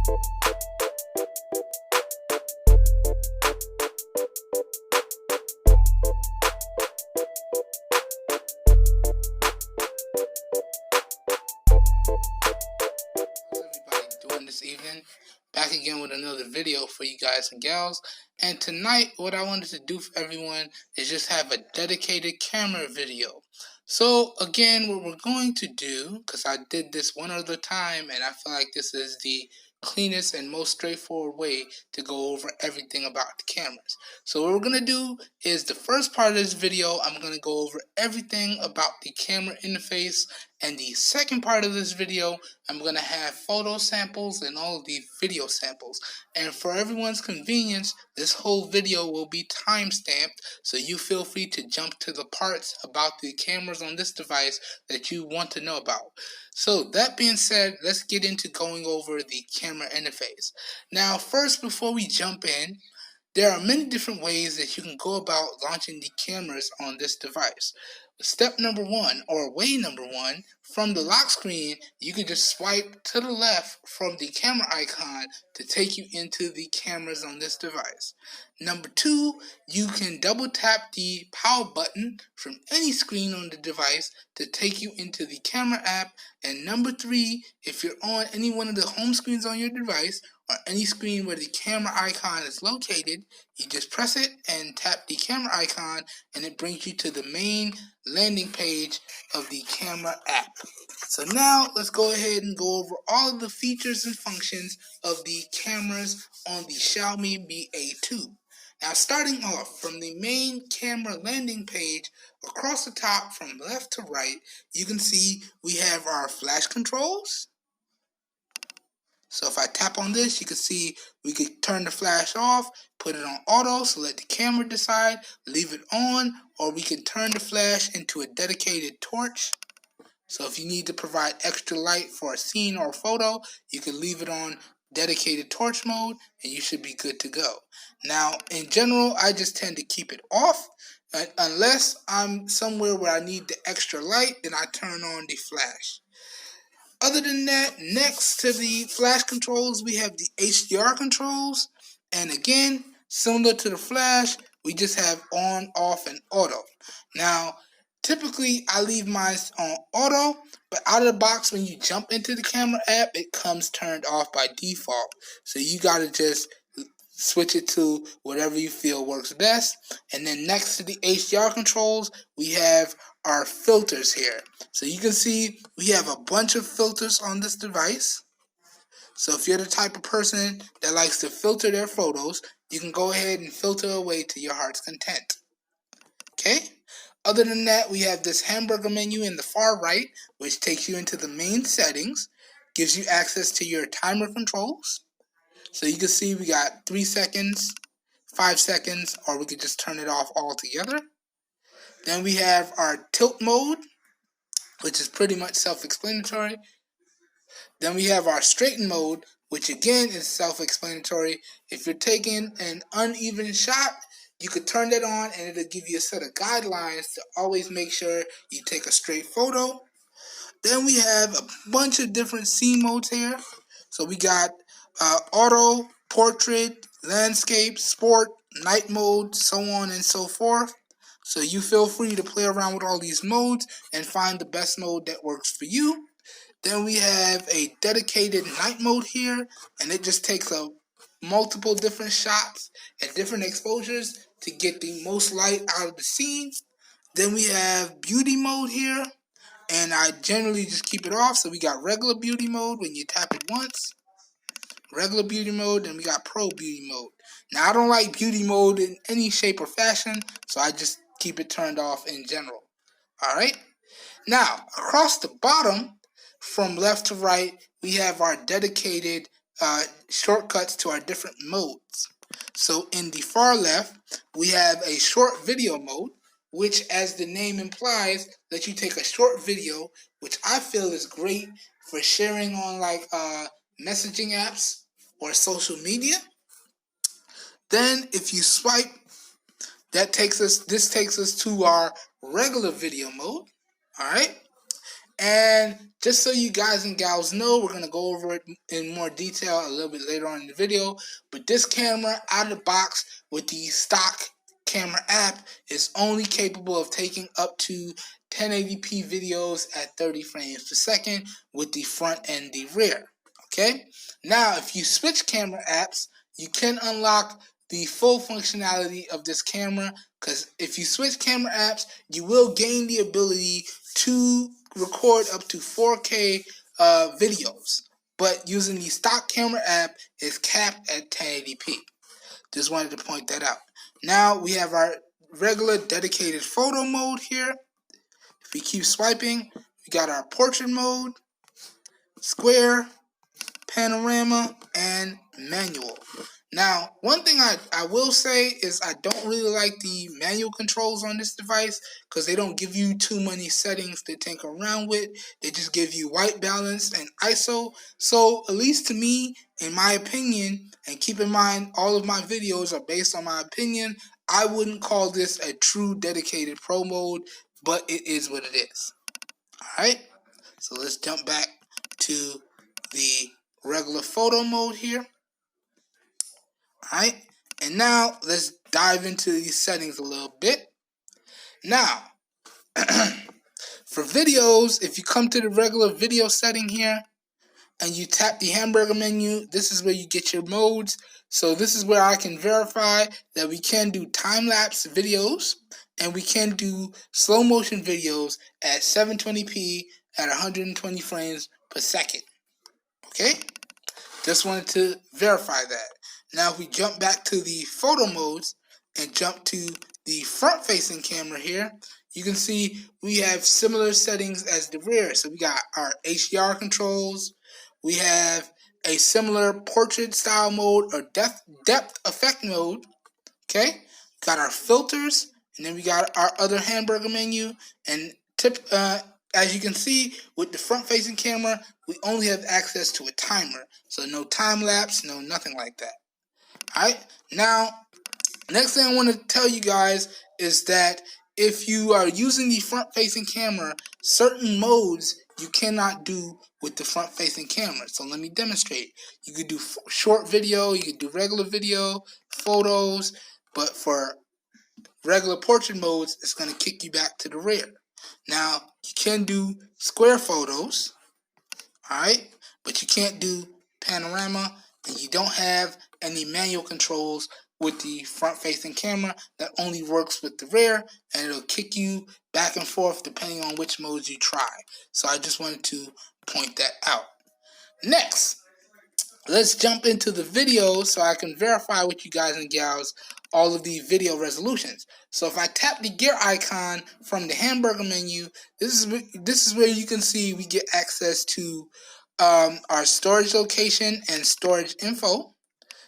This evening, back again with another video for you guys and gals. And tonight, what I wanted to do for everyone is just have a dedicated camera video. So again, what we're going to do, because I did this one other time and I feel like this is the cleanest and most straightforward way to go over everything about the cameras. So what we're going to do is the first part of this video, I'm going to go over everything about the camera interface, and the second part of this video, I'm going to have photo samples and all of the video samples. And for everyone's convenience, this whole video will be time-stamped, so you feel free to jump to the parts about the cameras on this device that you want to know about. So that being said, let's get into going over the camera interface. Now first, before we jump in, there are many different ways that you can go about launching the cameras on this device. Step number one, or way number one, from the lock screen, you can just swipe to the left from the camera icon to take you into the cameras on this device. Number two, you can double tap the power button from any screen on the device to take you into the camera app. And number three, if you're on any one of the home screens on your device, or any screen where the camera icon is located, you just press it and tap the camera icon, and it brings you to the main landing page of the camera app. So now let's go ahead and go over all of the features and functions of the cameras on the Xiaomi Mi A2. Now starting off from the main camera landing page, across the top from left to right, you can see we have our flash controls. So if I tap on this, you can see we could turn the flash off, put it on auto, so let the camera decide, leave it on, or we can turn the flash into a dedicated torch. So if you need to provide extra light for a scene or a photo, you can leave it on dedicated torch mode and you should be good to go. Now, in general, I just tend to keep it off. Unless I'm somewhere where I need the extra light, then I turn on the flash. Other than that, next to the flash controls, we have the HDR controls. And again, similar to the flash, we just have on, off, and auto. Now, typically, I leave mine on auto, but out of the box, when you jump into the camera app, it comes turned off by default. So you gotta just switch it to whatever you feel works best. And then next to the HDR controls, we have our filters here. So you can see we have a bunch of filters on this device. So if you're the type of person that likes to filter their photos, you can go ahead and filter away to your heart's content. Okay? Other than that, we have this hamburger menu in the far right, which takes you into the main settings, gives you access to your timer controls. So you can see we got 3 seconds, 5 seconds, or we could just turn it off altogether. Then we have our tilt mode, which is pretty much self-explanatory. Then we have our straighten mode, which again is self-explanatory. If you're taking an uneven shot, you could turn that on and it'll give you a set of guidelines to always make sure you take a straight photo. Then we have a bunch of different scene modes here. So we got auto, portrait, landscape, sport, night mode, so on and so forth. So you feel free to play around with all these modes and find the best mode that works for you. Then we have a dedicated night mode here, and it just takes multiple different shots at different exposures to get the most light out of the scene. Then we have beauty mode here, and I generally just keep it off. So we got regular beauty mode when you tap it once, regular beauty mode, and we got pro beauty mode. Now I don't like beauty mode in any shape or fashion, so I just keep it turned off in general. Alright, now across the bottom from left to right, we have our dedicated shortcuts to our different modes. So in the far left, we have a short video mode, which, as the name implies, lets you take a short video, which I feel is great for sharing on like messaging apps or social media. Then if you swipe, this takes us to our regular video mode. Alright? And just so you guys and gals know, we're going to go over it in more detail a little bit later on in the video. But this camera out of the box with the stock camera app is only capable of taking up to 1080p videos at 30 frames per second with the front and the rear. Okay? Now, if you switch camera apps, you can unlock the full functionality of this camera, because if you switch camera apps, you will gain the ability to record up to 4K videos, but using the stock camera app is capped at 1080p. Just wanted to point that out. Now we have our regular dedicated photo mode here. If we keep swiping, we got our portrait mode, square, panorama, and manual. Now, one thing I will say is I don't really like the manual controls on this device because they don't give you too many settings to tinker around with. They just give you white balance and ISO. So, at least to me, in my opinion, and keep in mind all of my videos are based on my opinion, I wouldn't call this a true dedicated pro mode, but it is what it is. Alright, so let's jump back to the regular photo mode here. Alright, and now let's dive into these settings a little bit. Now, for videos, if you come to the regular video setting here and you tap the hamburger menu, this is where you get your modes. So this is where I can verify that we can do time-lapse videos and we can do slow motion videos at 720p at 120 frames per second. Okay? Just wanted to verify that. Now if we jump back to the photo modes and jump to the front-facing camera here, you can see we have similar settings as the rear. So we got our HDR controls, we have a similar portrait style mode or depth effect mode, okay? Got our filters, and then we got our other hamburger menu, and as you can see, with the front-facing camera, we only have access to a timer. So no time-lapse, no nothing like that. Alright, now, next thing I want to tell you guys is that if you are using the front-facing camera, certain modes you cannot do with the front-facing camera. So let me demonstrate. You could do short video, you could do regular video, photos, but for regular portrait modes, it's going to kick you back to the rear. Now, you can do square photos, alright, but you can't do panorama, and you don't have any manual controls with the front-facing camera. That only works with the rear, and it'll kick you back and forth depending on which modes you try. So I just wanted to point that out. Next, let's jump into the video so I can verify with you guys and gals all of the video resolutions. So if I tap the gear icon from the hamburger menu, this is where you can see we get access to our storage location and storage info.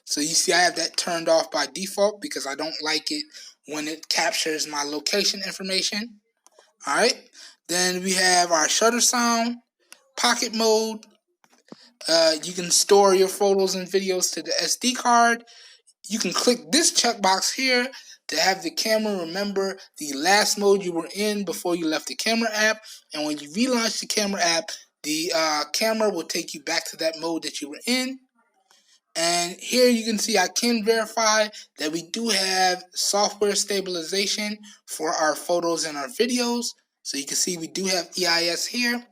So you see I have that turned off by default because I don't like it when it captures my location information. Alright, then we have our shutter sound, pocket mode. You can store your photos and videos to the SD card. You can click this checkbox here to have the camera remember the last mode you were in before you left the camera app. And when you relaunch the camera app, the camera will take you back to that mode that you were in. And here you can see I can verify that we do have software stabilization for our photos and our videos. So you can see we do have EIS here.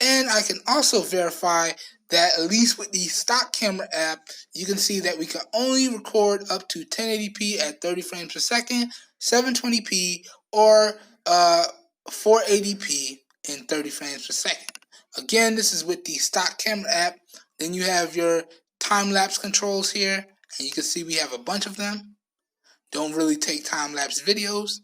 And I can also verify that at least with the stock camera app, you can see that we can only record up to 1080p at 30 frames per second, 720p, or 480p in 30 frames per second. Again, this is with the stock camera app. Then you have your time-lapse controls here, and you can see we have a bunch of them. Don't really take time-lapse videos.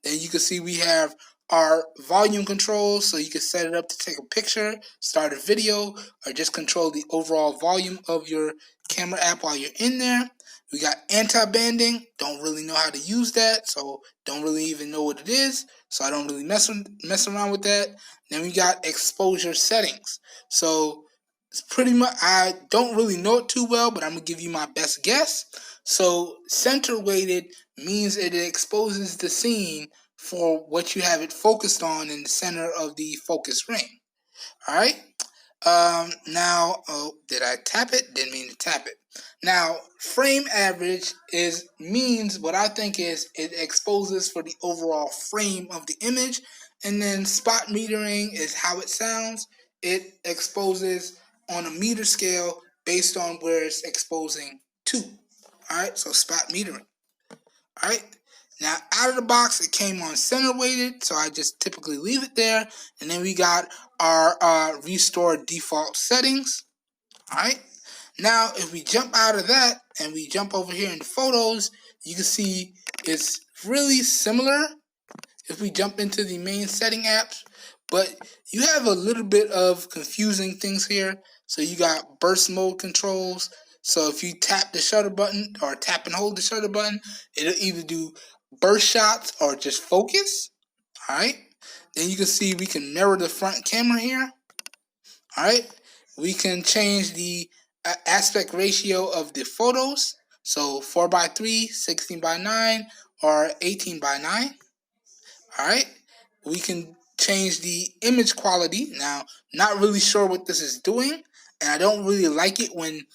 Then you can see we have our volume controls, so you can set it up to take a picture, start a video, or just control the overall volume of your camera app while you're in there. We got anti-banding. Don't really know how to use that, so don't really even know what it is, so I don't really mess around with that. Then we got exposure settings. So it's pretty much, I don't really know it too well, but I'm going to give you my best guess. So center weighted means it exposes the scene for what you have it focused on in the center of the focus ring. Alright? Now, oh, did I tap it? Didn't mean to tap it. Now, frame average means what I think is it exposes for the overall frame of the image, and then spot metering is how it sounds. It exposes on a meter scale based on where it's exposing to. Alright, so spot metering. Alright, now out of the box it came on center weighted, so I just typically leave it there, and then we got our restore default settings. Alright, now if we jump out of that and we jump over here into photos, you can see it's really similar if we jump into the main setting apps, but you have a little bit of confusing things here. So you got burst mode controls. So if you tap the shutter button or tap and hold the shutter button, it'll either do burst shots or just focus. Alright, then you can see we can mirror the front camera here. Alright, we can change the aspect ratio of the photos. So 4:3, 16:9, or 18:9. Alright, we can change the image quality. Now, not really sure what this is doing, and I don't really like it when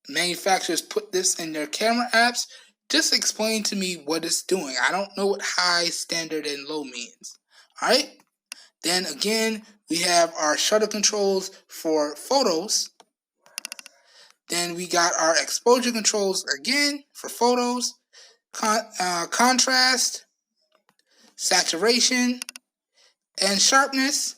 manufacturers put this in their camera apps. Just explain to me what it's doing. I don't know what high, standard, and low means. Alright, then again, we have our shutter controls for photos. Then we got our exposure controls again for photos, contrast, saturation, and sharpness.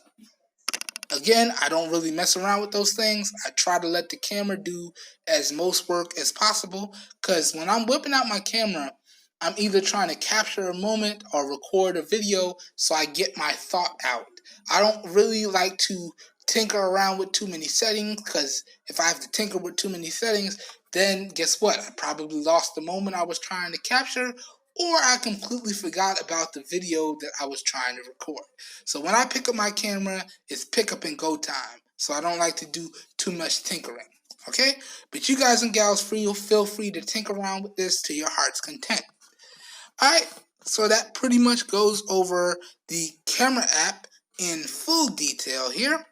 Again, I don't really mess around with those things. I try to let the camera do as most work as possible, because when I'm whipping out my camera, I'm either trying to capture a moment or record a video so I get my thought out. I don't really like to tinker around with too many settings, because if I have to tinker with too many settings, then guess what? I probably lost the moment I was trying to capture, or I completely forgot about the video that I was trying to record. So when I pick up my camera, it's pick up and go time. So I don't like to do too much tinkering. Okay? But you guys and gals feel free to tinker around with this to your heart's content. Alright, so that pretty much goes over the camera app in full detail here.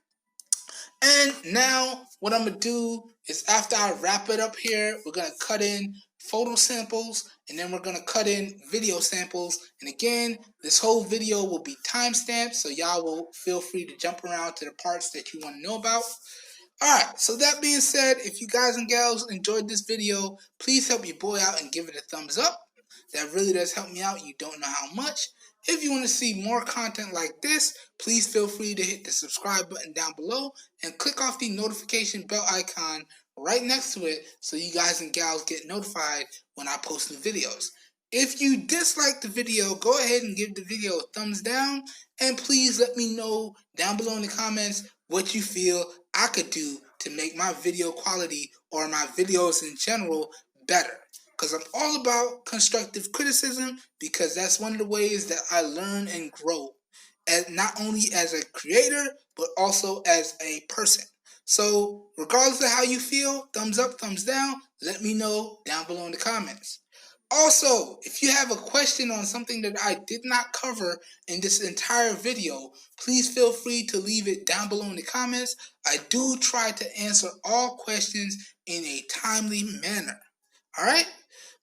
And now what I'm going to do is, after I wrap it up here, we're going to cut in photo samples, and then we're going to cut in video samples. And again, this whole video will be timestamped, so y'all will feel free to jump around to the parts that you want to know about. Alright, so that being said, if you guys and gals enjoyed this video, please help your boy out and give it a thumbs up. That really does help me out. You don't know how much. If you want to see more content like this, please feel free to hit the subscribe button down below and click off the notification bell icon right next to it so you guys and gals get notified when I post new videos. If you dislike the video, go ahead and give the video a thumbs down, and please let me know down below in the comments what you feel I could do to make my video quality or my videos in general better. Because I'm all about constructive criticism, because that's one of the ways that I learn and grow, as not only as a creator, but also as a person. So regardless of how you feel, thumbs up, thumbs down, let me know down below in the comments. Also, if you have a question on something that I did not cover in this entire video, please feel free to leave it down below in the comments. I do try to answer all questions in a timely manner. Alright?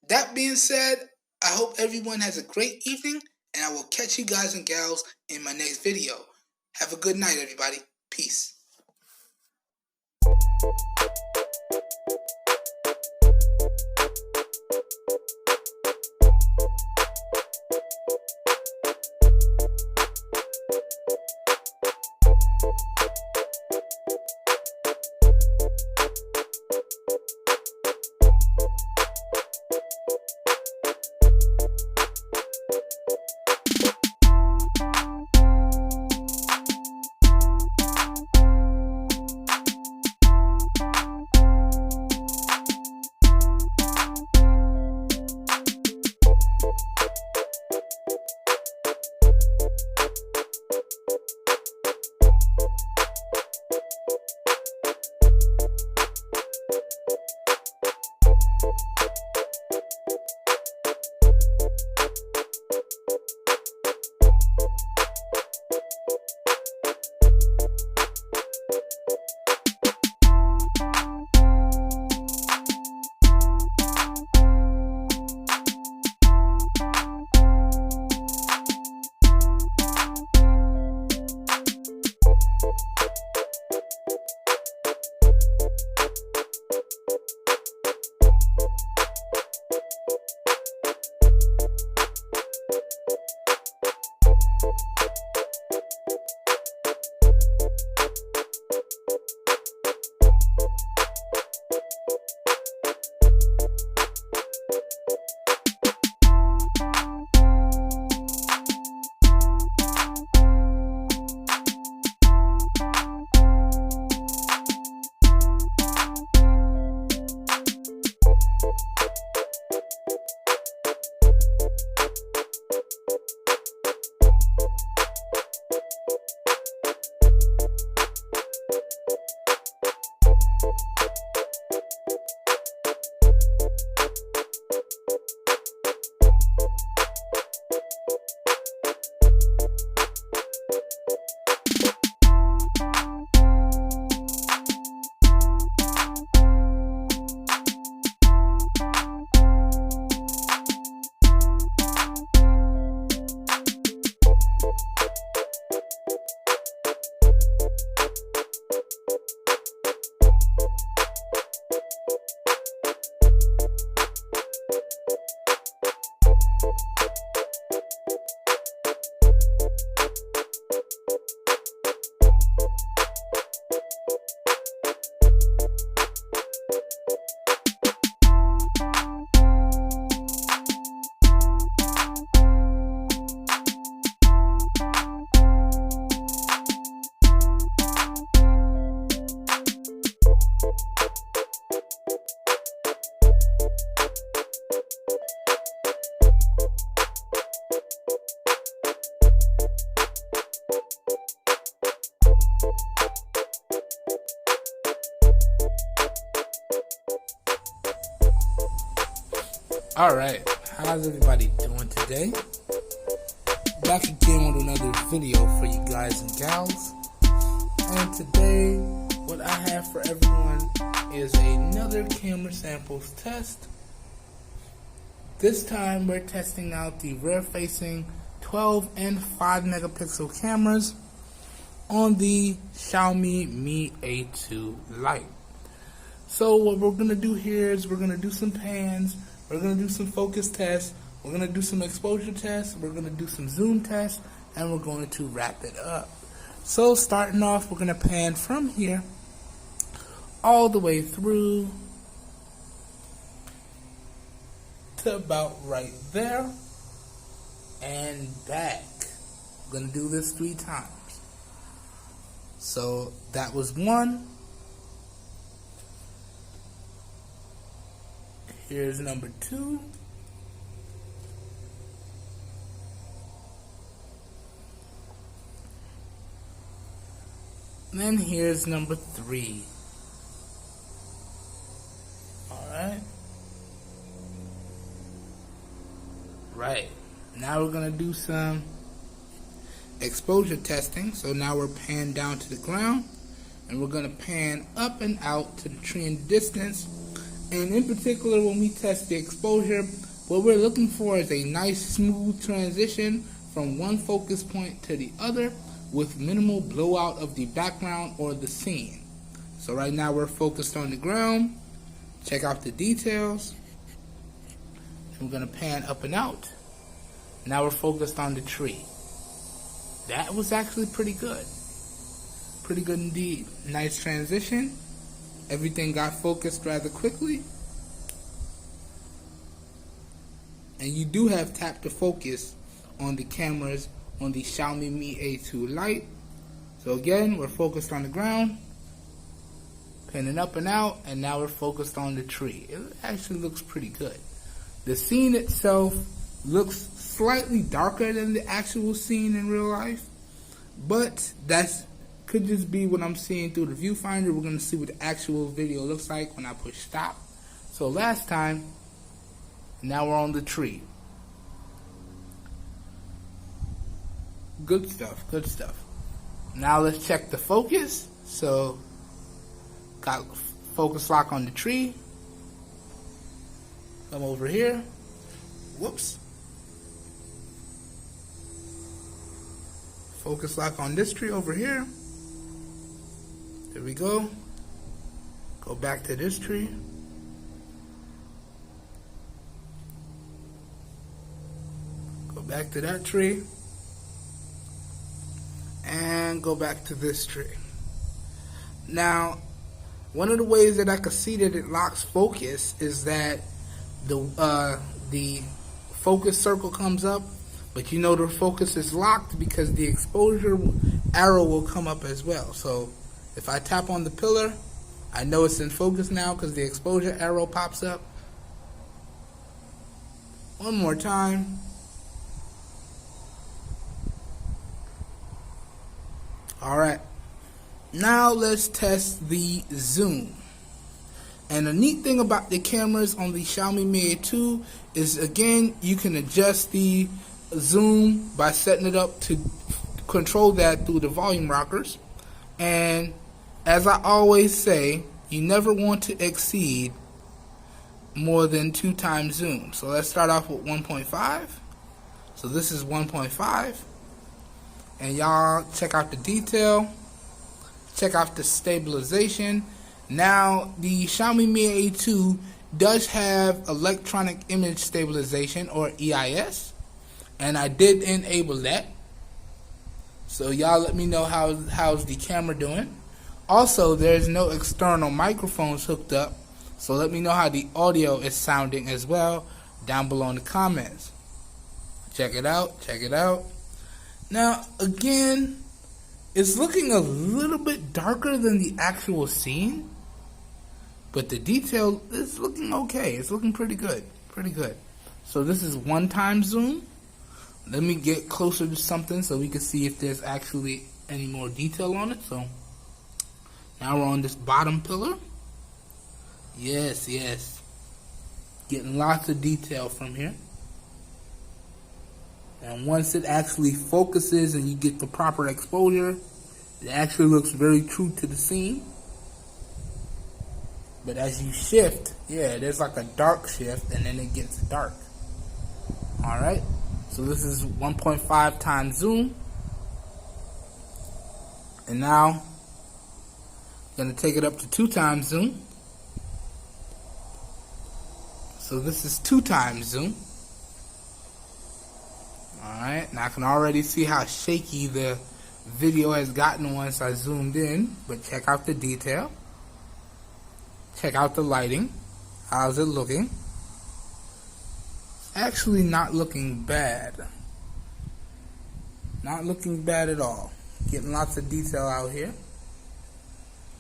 That being said, I hope everyone has a great evening, and I will catch you guys and gals in my next video. Have a good night, everybody. Peace. Alright, how's everybody doing today? Back again with another video for you guys and gals. And today, what I have for everyone is another camera samples test. This time we're testing out the rear-facing 12 and 5 megapixel cameras on the Xiaomi Mi A2 Lite. So what we're going to do here is we're going to do some pans, we're going to do some focus tests, we're going to do some exposure tests, we're going to do some zoom tests, and we're going to wrap it up. So starting off, we're going to pan from here all the way through to about right there and back. I'm going to do this 3 times. So that was 1. Here's number 2. Then here's number 3. Alright. Right. Now we're going to do some exposure testing. So now we're panned down to the ground. And we're going to pan up and out to the tree in the distance. And in particular, when we test the exposure, what we're looking for is a nice smooth transition from one focus point to the other with minimal blowout of the background or the scene. So right now we're focused on the ground. Check out the details. And we're going to pan up and out. Now we're focused on the tree. That was actually pretty good. Pretty good indeed. Nice transition. Everything got focused rather quickly. And you do have tap to focus on the cameras on the Xiaomi Mi A2 Lite. So again, we're focused on the ground, panning up and out, and now we're focused on the tree. It actually looks pretty good. The scene itself looks slightly darker than the actual scene in real life, but that's could just be what I'm seeing through the viewfinder. We're going to see what the actual video looks like when I push stop. So last time, now we're on the tree. Good stuff, good stuff. Now let's check the focus. So, got focus lock on the tree. Come over here. Whoops. Focus lock on this tree over here. There we go. Go back to this tree. Go back to that tree. And go back to this tree. Now, one of the ways that I can see that it locks focus is that the focus circle comes up, but you know the focus is locked because the exposure arrow will come up as well. So if I tap on the pillar, I know it's in focus now because the exposure arrow pops up. One more time. Alright. Now let's test the zoom. And the neat thing about the cameras on the Xiaomi Mi A2 is, again, you can adjust the zoom by setting it up to control that through the volume rockers. And as I always say, you never want to exceed more than 2 times zoom. So let's start off with 1.5. So this is 1.5. And y'all check out the detail. Check out the stabilization. Now, the Xiaomi Mi A2 does have electronic image stabilization, or EIS, and I did enable that. So y'all let me know how's the camera doing. Also, there's no external microphones hooked up, so let me know how the audio is sounding as well down below in the comments. Check it out, check it out. Now, again, it's looking a little bit darker than the actual scene, but the detail is looking okay. It's looking pretty good, pretty good. So this is 1 time zoom. Let me get closer to something so we can see if there's actually any more detail on it. So now we're on this bottom pillar. Yes, yes. Getting lots of detail from here. And once it actually focuses and you get the proper exposure, it actually looks very true to the scene. But as you shift, yeah, there's like a dark shift and then it gets dark. Alright, so this is 1.5 times zoom. And now, I'm going to take it up to 2 times zoom. So this is 2 times zoom. Alright, now I can already see how shaky the video has gotten once I zoomed in, but check out the detail. Check out the lighting. How's it looking? It's actually not looking bad. Not looking bad at all. Getting lots of detail out here.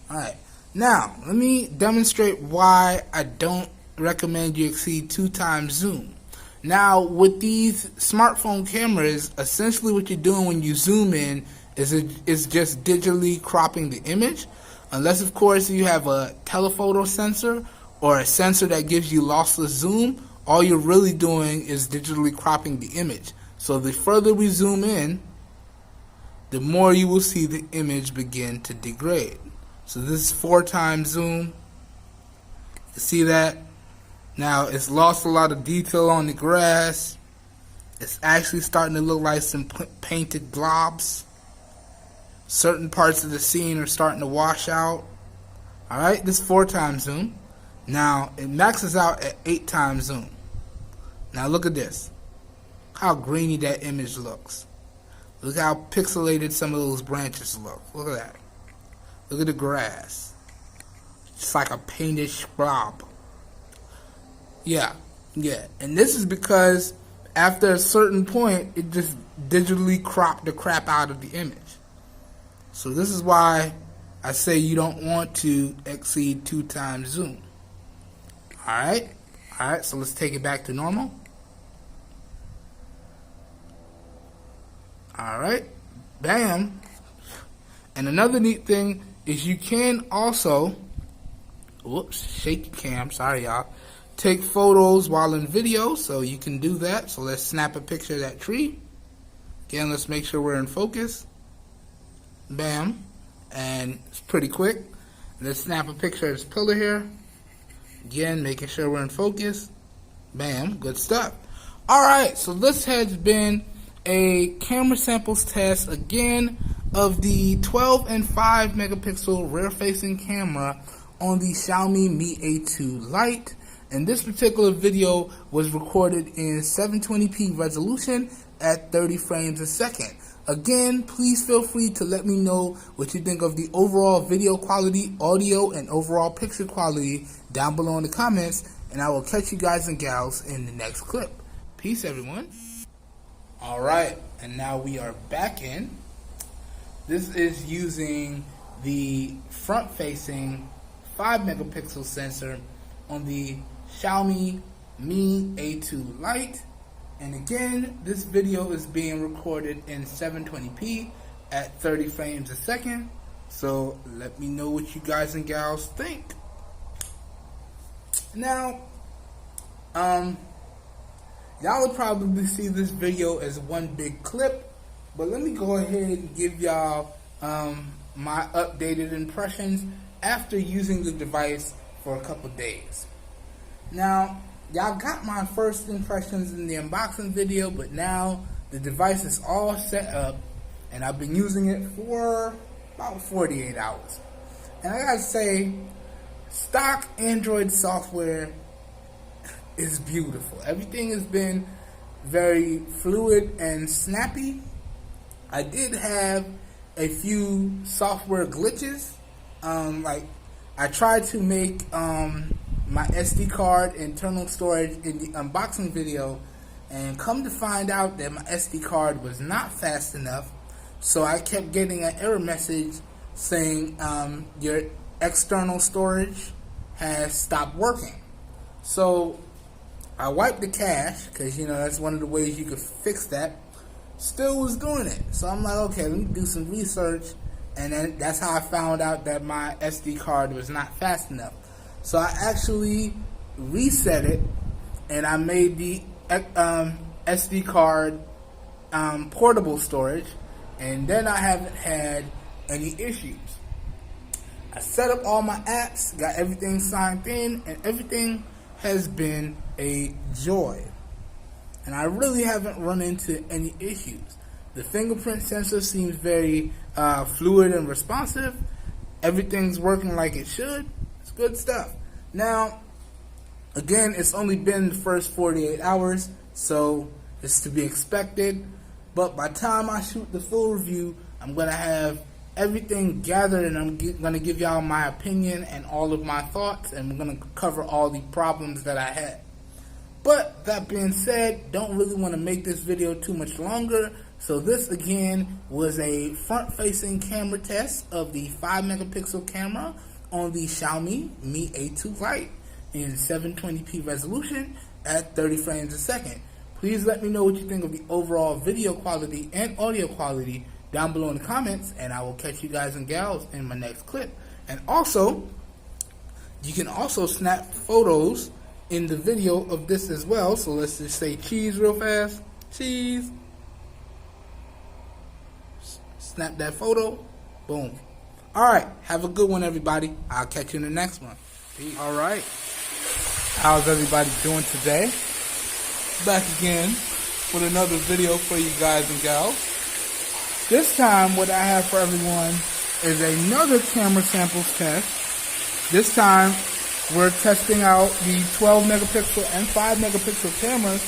Alright, now let me demonstrate why I don't recommend you exceed 2 times zoom. Now, with these smartphone cameras, essentially what you're doing when you zoom in is just digitally cropping the image. Unless, of course, you have a telephoto sensor or a sensor that gives you lossless zoom, all you're really doing is digitally cropping the image. So the further we zoom in, the more you will see the image begin to degrade. So this is 4 times zoom. You see that? Now, it's lost a lot of detail on the grass. It's actually starting to look like some painted blobs. Certain parts of the scene are starting to wash out. Alright, this is 4 times zoom. Now, it maxes out at 8 times zoom. Now, look at this. How grainy that image looks. Look how pixelated some of those branches look. Look at that. Look at the grass. It's like a painted blob. Yeah. And this is because after a certain point, it just digitally cropped the crap out of the image. So this is why I say you don't want to exceed 2 times zoom. Alright, so let's take it back to normal. Alright, bam. And another neat thing is you can also, shaky cam, sorry y'all, take photos while in video, so you can do that. So let's snap a picture of that tree. Again, let's make sure we're in focus. Bam. And it's pretty quick. Let's snap a picture of this pillar here. Again, making sure we're in focus. Bam. Good stuff. Alright, so this has been a camera samples test again of the 12 and 5 megapixel rear facing camera on the Xiaomi Mi A2 Lite. And this particular video was recorded in 720p resolution at 30 frames a second. Again, please feel free to let me know what you think of the overall video quality, audio, and overall picture quality down below in the comments, and I will catch you guys and gals in the next clip. Peace, everyone. Alright, and now we are back in. This is using the front-facing 5 megapixel sensor on the Xiaomi Mi A2 Lite. And again, this video is being recorded in 720p at 30 frames a second. So let me know what you guys and gals think. Now, y'all would probably see this video as one big clip, but let me go ahead and give y'all my updated impressions after using the device for a couple days. Now, y'all got my first impressions in the unboxing video, but now the device is all set up and I've been using it for about 48 hours. And I gotta say, stock Android software is beautiful. Everything has been very fluid and snappy. I did have a few software glitches. Like I tried to make my SD card internal storage in the unboxing video, and come to find out that my SD card was not fast enough. So I kept getting an error message saying your external storage has stopped working. So I wiped the cache, because you know that's one of the ways you could fix that. Still was doing it. So I'm like, okay, let me do some research, and then that's how I found out that my SD card was not fast enough. So I actually reset it, and I made the SD card portable storage, and then I haven't had any issues. I set up all my apps, got everything signed in, and everything has been a joy. And I really haven't run into any issues. The fingerprint sensor seems very fluid and responsive. Everything's working like it should. It's good stuff. Now, again, it's only been the first 48 hours, so it's to be expected. But by the time I shoot the full review, I'm going to have everything gathered, and I'm going to give y'all my opinion and all of my thoughts, and we're going to cover all the problems that I had. But that being said, don't really want to make this video too much longer. So this again was a front-facing camera test of the 5-megapixel camera on the Xiaomi Mi A2 Lite in 720p resolution at 30 frames a second. Please let me know what you think of the overall video quality and audio quality down below in the comments, and I will catch you guys and gals in my next clip. And also, you can also snap photos in the video of this as well. So let's just say cheese real fast. Cheese. Snap that photo. Boom. Alright, have a good one, everybody. I'll catch you in the next one. Peace. Alright. How's everybody doing today? Back again with another video for you guys and gals. This time what I have for everyone is another camera samples test. This time we're testing out the 12 megapixel and 5 megapixel cameras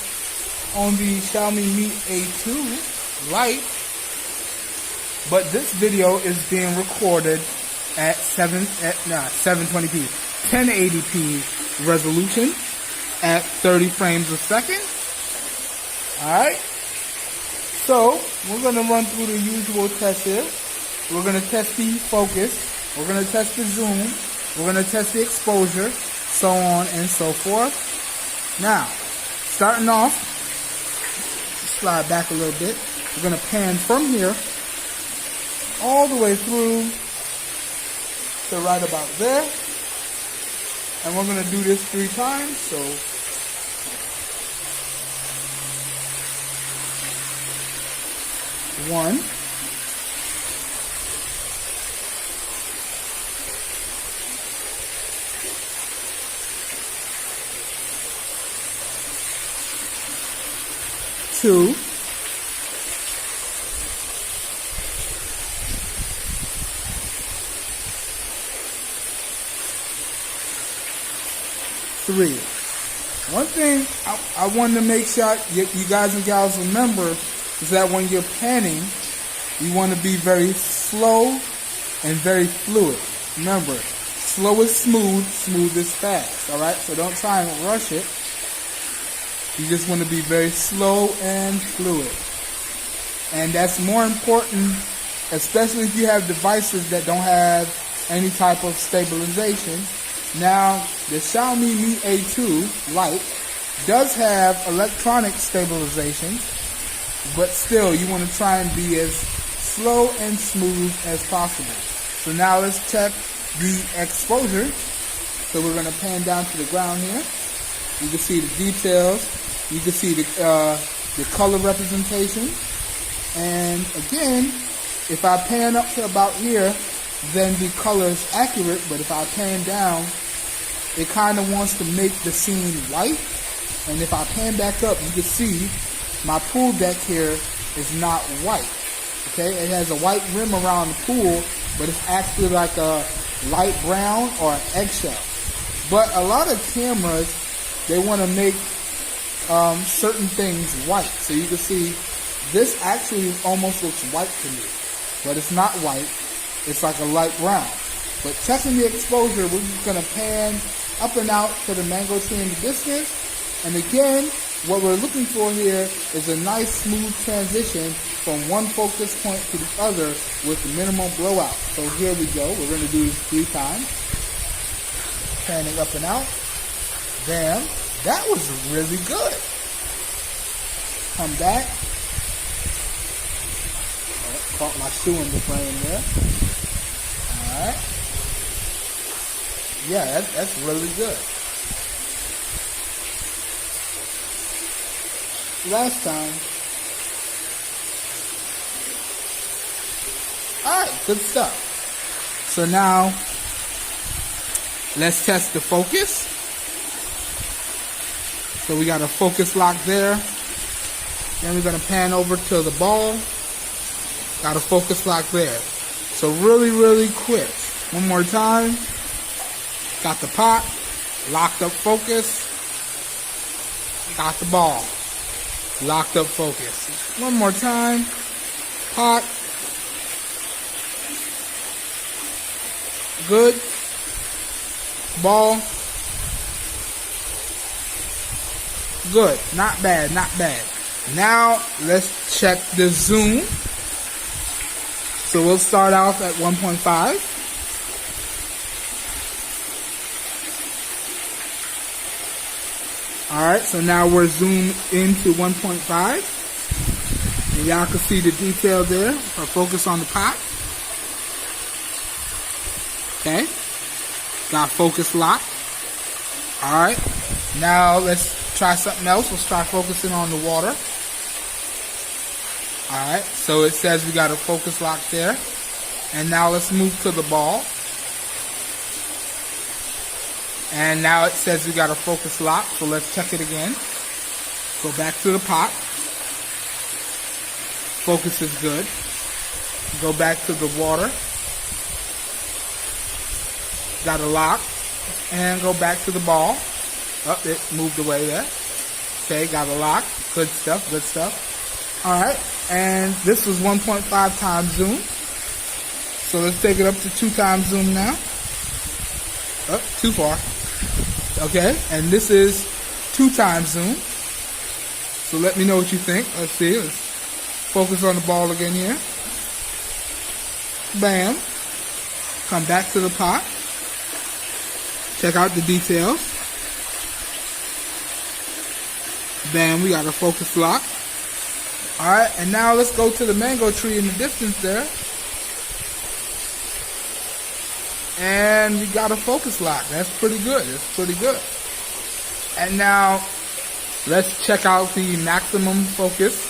on the Xiaomi Mi A2 Lite. But this video is being recorded at 720p, 1080p resolution at 30 frames a second. Alright. So, we're going to run through the usual tests here. We're going to test the focus. We're going to test the zoom. We're going to test the exposure, so on and so forth. Now, starting off, slide back a little bit. We're going to pan from here all the way through to right about there. And we're going to do this 3 times. So, 1, 2, 3. One thing I wanted to make sure you guys and gals remember is that when you're panning, you want to be very slow and very fluid. Remember, slow is smooth, smooth is fast. Alright, so don't try and rush it. You just want to be very slow and fluid. And that's more important, especially if you have devices that don't have any type of stabilization. Now, the Xiaomi Mi A2 Lite does have electronic stabilization, but still you want to try and be as slow and smooth as possible. So now let's check the exposure. So we're going to pan down to the ground here. You can see the details. You can see the color representation. And again, if I pan up to about here, then the color is accurate. But if I pan down, it kind of wants to make the scene white. And if I pan back up, you can see my pool deck here is not white. Okay, it has a white rim around the pool, but it's actually like a light brown or an eggshell. But a lot of cameras, they want to make certain things white. So you can see this actually almost looks white to me, but it's not white. It's like a light brown. But checking the exposure, we're just going to pan up and out to the mango tree in the distance. And again, what we're looking for here is a nice smooth transition from one focus point to the other with the minimal blowout. So here we go. We're going to do this 3 times. Panning up and out. Bam. That was really good. Come back. Oh, caught my shoe in the frame there. Alright. Yeah, that's really good. Last time. Alright, good stuff. So now, let's test the focus. So we got a focus lock there. Then we're going to pan over to the ball. Got a focus lock there. So really, really quick. One more time. Got the pot. Locked up focus. Got the ball. Locked up focus. One more time. Pot. Good. Ball. Good. Not bad, not bad. Now, let's check the zoom. So we'll start off at 1.5. Alright, so now we're zoomed into 1.5. And y'all can see the detail there. I'll focus on the pot. Okay. Got focus lock. Alright. Now let's try something else. Let's try focusing on the water. Alright. So it says we got a focus lock there. And now let's move to the ball. And now it says we got a focus lock. So let's check it again. Go back to the pot. Focus is good. Go back to the water. Got a lock. And go back to the ball. Oh, it moved away there. Okay, got a lock. Good stuff, good stuff. Alright, and this was 1.5 times zoom. So let's take it up to 2 times zoom now. Oh, too far. Okay, and this is 2 times zoom. So let me know what you think. Let's see. Let's focus on the ball again here. Bam. Come back to the pot. Check out the details. Bam, we got a focus lock. Alright, and now let's go to the mango tree in the distance there. And we got a focus lock. That's pretty good. That's pretty good. And now, let's check out the maximum focus.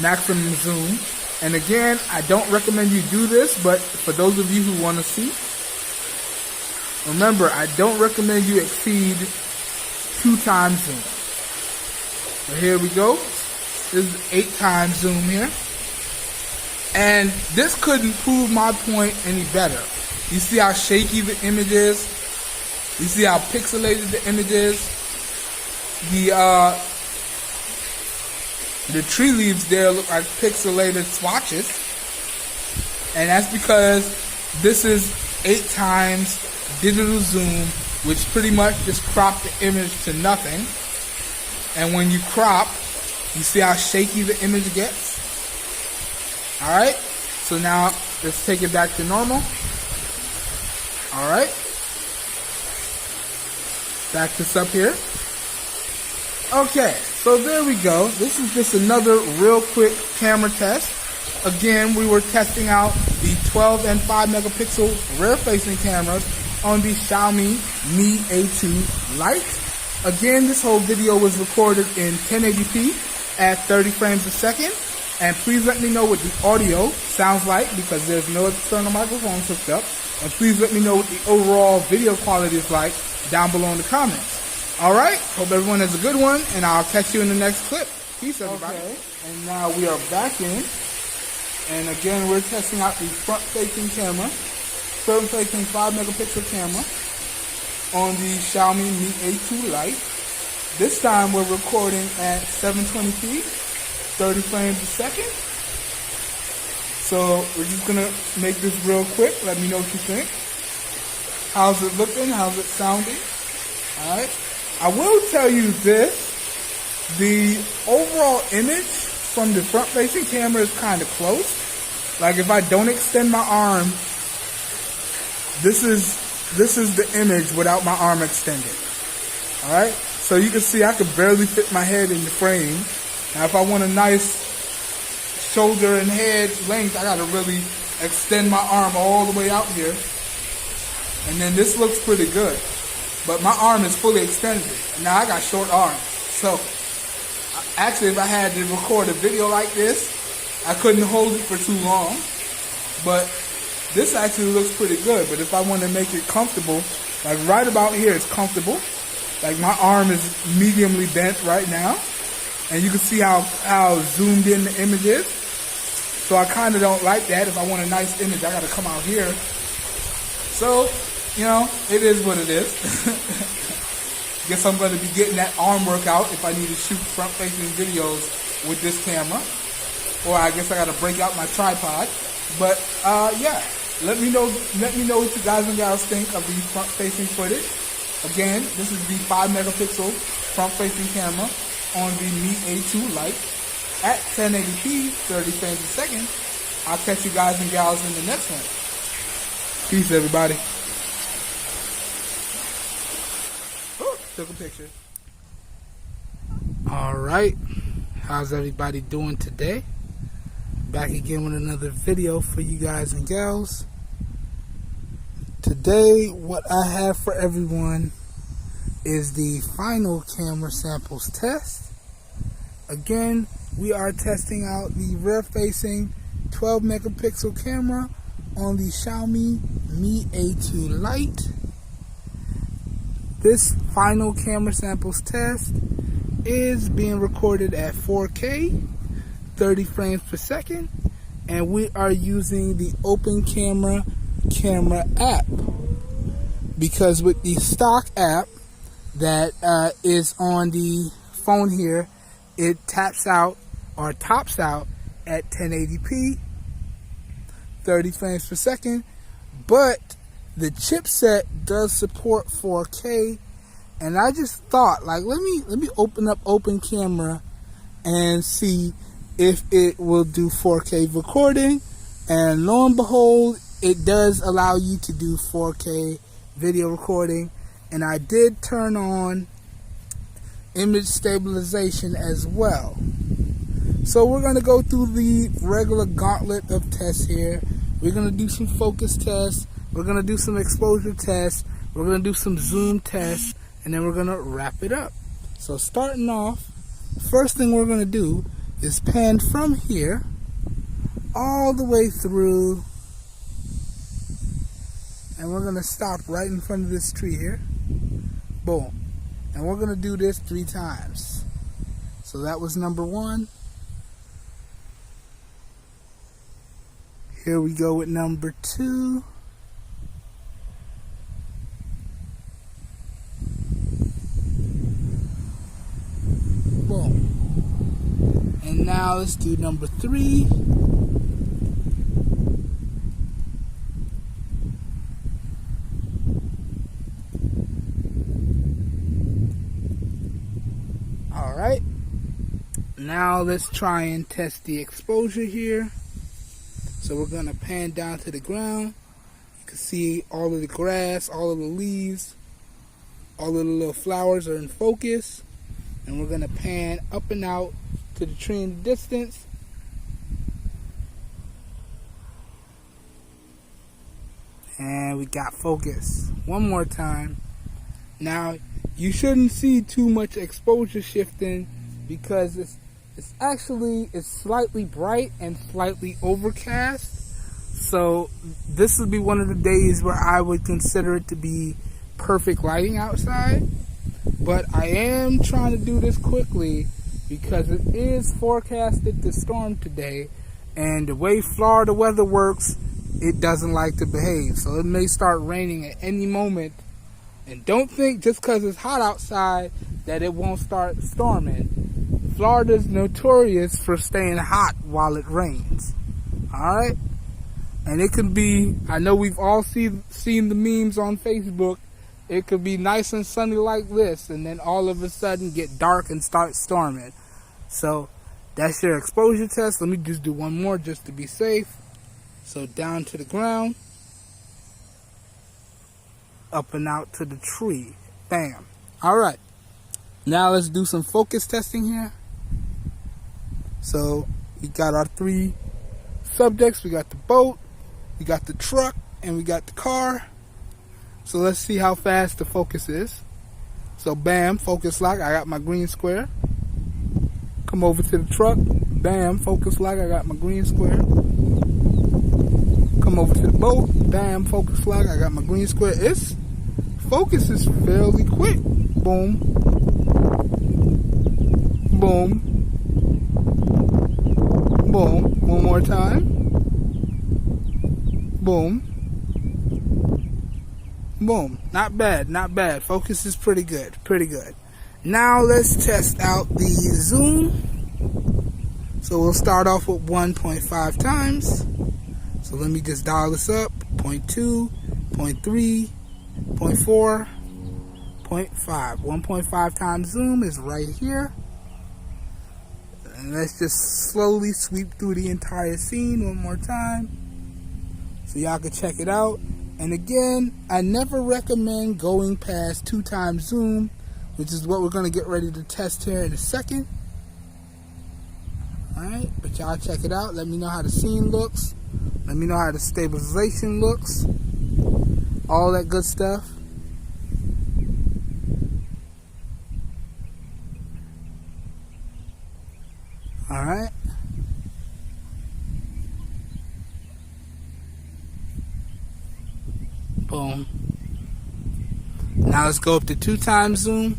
Maximum zoom. And again, I don't recommend you do this, but for those of you who want to see, remember, I don't recommend you exceed 2 times zoom. So here we go. This is 8 times zoom here. And this couldn't prove my point any better. You see how shaky the image is? You see how pixelated the image is? The tree leaves there look like pixelated swatches. And that's because this is 8 times digital zoom, which pretty much just cropped the image to nothing. And when you crop, you see how shaky the image gets? Alright, so now let's take it back to normal. Alright. Back this up here. Okay, so there we go. This is just another real quick camera test. Again, we were testing out the 12 and 5 megapixel rear-facing cameras on the Xiaomi Mi A2 Lite. Again, this whole video was recorded in 1080p at 30 frames a second. And please let me know what the audio sounds like because there's no external microphones hooked up. And please let me know what the overall video quality is like down below in the comments. Alright, hope everyone has a good one, and I'll catch you in the next clip. Peace, everybody. Okay, and now we are back in. And again, we're testing out the front-facing camera, front-facing 5 megapixel camera on the Xiaomi Mi A2 Lite. This time we're recording at 720p, 30 frames a second. So we're just gonna make this real quick. Let me know what you think. How's it looking? How's it sounding? Alright. I will tell you this, the overall image from the front-facing camera is kind of close. Like if I don't extend my arm, this is the image without my arm extended. Alright? So you can see I could barely fit my head in the frame. Now if I want a nice shoulder and head length, I gotta really extend my arm all the way out here. And then this looks pretty good. But my arm is fully extended. Now I got short arms. So actually if I had to record a video like this, I couldn't hold it for too long. But this actually looks pretty good. But if I want to make it comfortable, like right about here it's comfortable. Like my arm is mediumly bent right now. And you can see how zoomed in the image is. So I kind of don't like that. If I want a nice image, I got to come out here. So, you know, it is what it is. Guess I'm going to be getting that arm workout if I need to shoot front-facing videos with this camera. Or I guess I got to break out my tripod. But yeah, let me know what you guys and gals think of the front-facing footage. Again, this is the 5 megapixel front-facing camera on the Mi A2 Lite at 1080p, 30 frames a second. I'll catch you guys and gals in the next one. Peace, everybody. Took a picture. Alright, how's everybody doing today? Back again with another video for you guys and gals. Today, what I have for everyone is the final camera samples test. Again, we are testing out the rear-facing 12 megapixel camera on the Xiaomi Mi A2 Lite. This final camera samples test is being recorded at 4K, 30 frames per second, and we are using the Open Camera app, because with the stock app that is on the phone here, it taps out or tops out at 1080p, 30 frames per second, but the chipset does support 4K, and I just thought, like, let me open up Open Camera and see if it will do 4K recording, and lo and behold, it does allow you to do 4K video recording, and I did turn on image stabilization as well. So we're going to go through the regular gauntlet of tests here. We're going to do some focus tests. We're going to do some exposure tests. We're going to do some zoom tests. And then we're going to wrap it up. So starting off, first thing we're going to do is pan from here all the way through. And we're going to stop right in front of this tree here. Boom. And we're going to do this 3 times. So that was number 1. Here we go with number 2. Boom. And now let's do number 3. Alright. Now let's try and test the exposure here. So we're going to pan down to the ground. You can see all of the grass, all of the leaves, all of the little flowers are in focus. And we're going to pan up and out to the tree in the distance. And we got focus. One more time. Now, you shouldn't see too much exposure shifting because it's slightly bright and slightly overcast. So this would be one of the days where I would consider it to be perfect lighting outside. But I am trying to do this quickly because it is forecasted to storm today. And the way Florida weather works, it doesn't like to behave. So it may start raining at any moment. And don't think just because it's hot outside that it won't start storming. Florida's notorious for staying hot while it rains. Alright? And it could be, I know we've all seen the memes on Facebook. It could be nice and sunny like this, and then all of a sudden get dark and start storming. So that's your exposure test. Let me just do one more just to be safe. So down to the ground. Up and out to the tree. Bam. Alright. Now let's do some focus testing here. So we got our three subjects. We got the boat, we got the truck, and we got the car. So let's see how fast the focus is. So bam, focus lock, I got my green square. Come over to the truck. Bam, focus lock, I got my green square. Come over to the boat. Bam, focus lock, I got my green square. Focus is fairly quick. Boom. Boom. Boom. One more time. Boom. Boom. Not bad, not bad. Focus is pretty good, pretty good. Now let's test out the zoom. So we'll start off with 1.5 times. So let me just dial this up. 0.2, 0.3, 0.4, 0.5. 1.5 times zoom is right here. And let's just slowly sweep through the entire scene one more time so y'all can check it out. And again, I never recommend going past 2 times zoom, which is what we're going to get ready to test here in a second. Alright, but y'all check it out. Let me know how the scene looks. Let me know how the stabilization looks. All that good stuff. Alright. Boom. Now let's go up to 2 times zoom.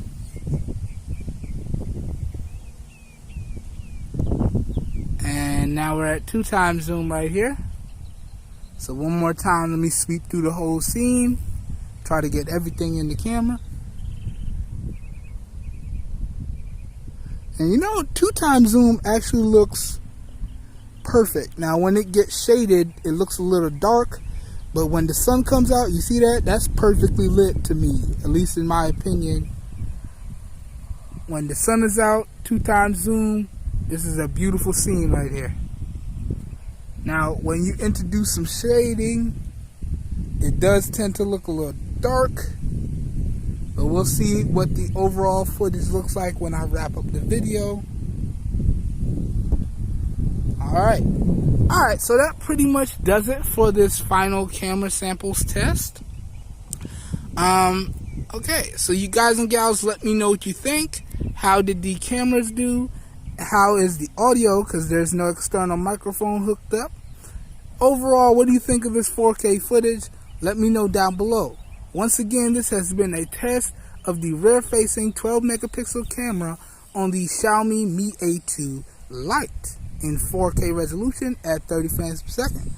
And now we're at 2 times zoom right here. So one more time, let me sweep through the whole scene. Try to get everything in the camera. And you know, 2 times zoom actually looks perfect. Now when it gets shaded, it looks a little dark. But when the sun comes out, you see that? That's perfectly lit to me, at least in my opinion. When the sun is out, 2 times zoom, this is a beautiful scene right here. Now, when you introduce some shading, it does tend to look a little dark. But we'll see what the overall footage looks like when I wrap up the video. Alright. Alright, so that pretty much does it for this final camera samples test. Okay, so you guys and gals, let me know what you think. How did the cameras do? How is the audio? Because there's no external microphone hooked up. Overall, what do you think of this 4K footage? Let me know down below. Once again, this has been a test of the rear-facing 12 megapixel camera on the Xiaomi Mi A2 Lite in 4K resolution at 30 frames per second.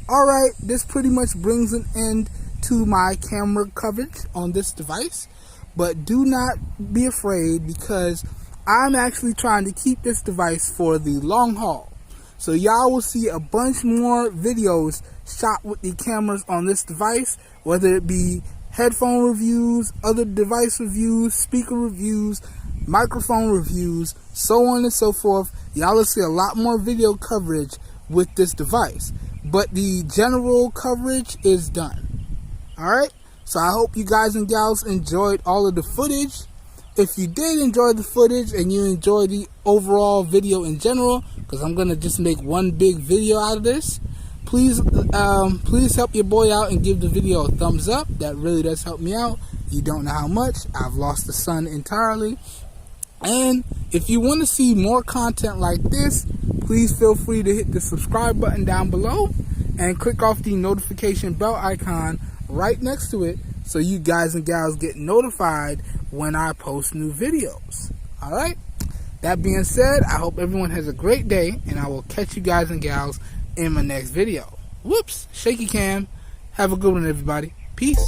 Alright, this pretty much brings an end to my camera coverage on this device. But do not be afraid, because I'm actually trying to keep this device for the long haul. So y'all will see a bunch more videos shot with the cameras on this device, whether it be headphone reviews, other device reviews, speaker reviews, microphone reviews, so on and so forth. Y'all will see a lot more video coverage with this device. But the general coverage is done. Alright? So I hope you guys and gals enjoyed all of the footage. if you did enjoy the footage and you enjoy the overall video in general, because I'm going to just make one big video out of this, please help your boy out and give the video a thumbs up. That really does help me out. You don't know how much. I've lost the sun entirely. And if you want to see more content like this, please feel free to hit the subscribe button down below and click off the notification bell icon right next to it so you guys and gals get notified when I post new videos. Alright? That being said, I hope everyone has a great day, and I will catch you guys and gals in my next video. Whoops, shaky cam. Have a good one, everybody. Peace.